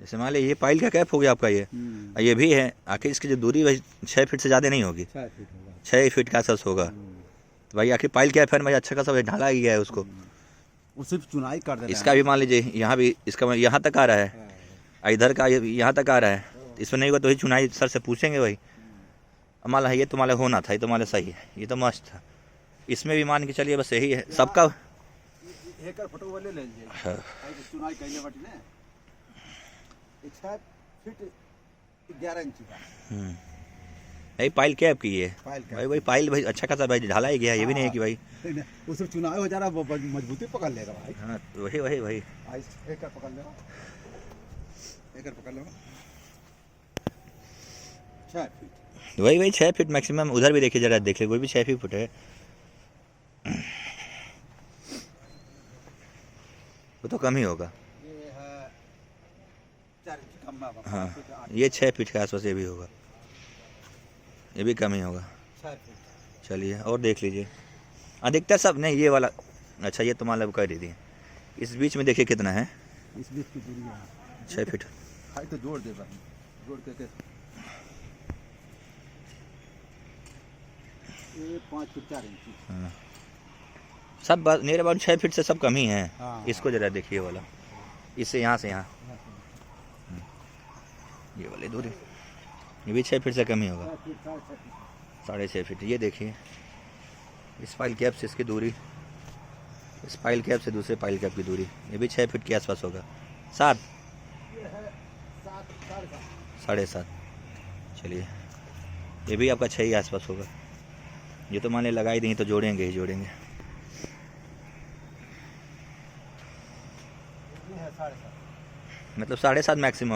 जैसे मान लीजिए ये पाइल का कैप हो गया आपका, ये भी है। आखिर इसकी जो दूरी भाई 6 फीट से ज़्यादा नहीं होगी, 6 फीट होगा। 6 फीट का आसपास होगा। तो भाई आखिर पाइल कैप है ना भाई, अच्छा खासा भाई ढाला ही गया है उसको। वो सिर्फ चुनाई कर देता है। इसका भी मान लीजिए यहाँ भी इसका यहाँ तक आ रहा है, इधर का यहाँ तक आ रहा है। इसमें नहीं हुआ तो ही चुनाई सर से पूछेंगे भाई। माला है ये तो माला होना था, ये तो माला सही है, ये तो मस्त था। इसमें भी मान के चलिए बस यही है सबका। एकर फोटो वाले ले लीजिए। हाँ। चुनाई कइले बाटी ने 6 फीट 11 इंच का। भाई पाइल कैप की है पाइल कैप। भाई पाइल भाई अच्छा खासा भाई ढाला ही गया, ये भी नहीं है कि भाई उसमें चुनाव हो जा रहा, मजबूती पकड़ लेगा भाई। हाँ वही वही भाई। एकर पकड़ लेगा, एकर पकड़ लेगा 6 फीट। वही वही 6 फीट मैक्सिमम। उधर भी देखिए जरा, देख ले कोई भी 6 फीट है। वो तो कम ही होगा। ये है 4 इंच कम है। हाँ ये 6 फीट के आसपास ये भी होगा, ये भी कम ही होगा। 6 फीट। चलिए और देख लीजिए अधिकतर सब नहीं ये वाला। अच्छा ये तो मान लो कर दीजिए, इस बीच में देखिए कितना है, इस बीच की दूरी है 6 फीट। हाई तो जोड़ दे भाई, जोड़ के ये 5 फीट 4 इंच। हाँ सब मेरे बार 6 फीट से सब कम ही है। हाँ। इसको जरा देखिए वाला, इससे यहाँ से यहाँ ये वाली दूरी, ये भी 6 फीट से कम ही होगा, 6.5 फीट। ये देखिए इस पाइल कैप से इसकी दूरी, इस पाइल कैप से दूसरे पाइल कैप की दूरी, ये भी 6 फीट के आसपास होगा। 7 7.5। चलिए ये भी आपका 6 ही आसपास होगा। ये तो माने लगा ही देंगे तो जोड़ेंगे ही जोड़ेंगे। मतलब 7.5 मैक्सिमम।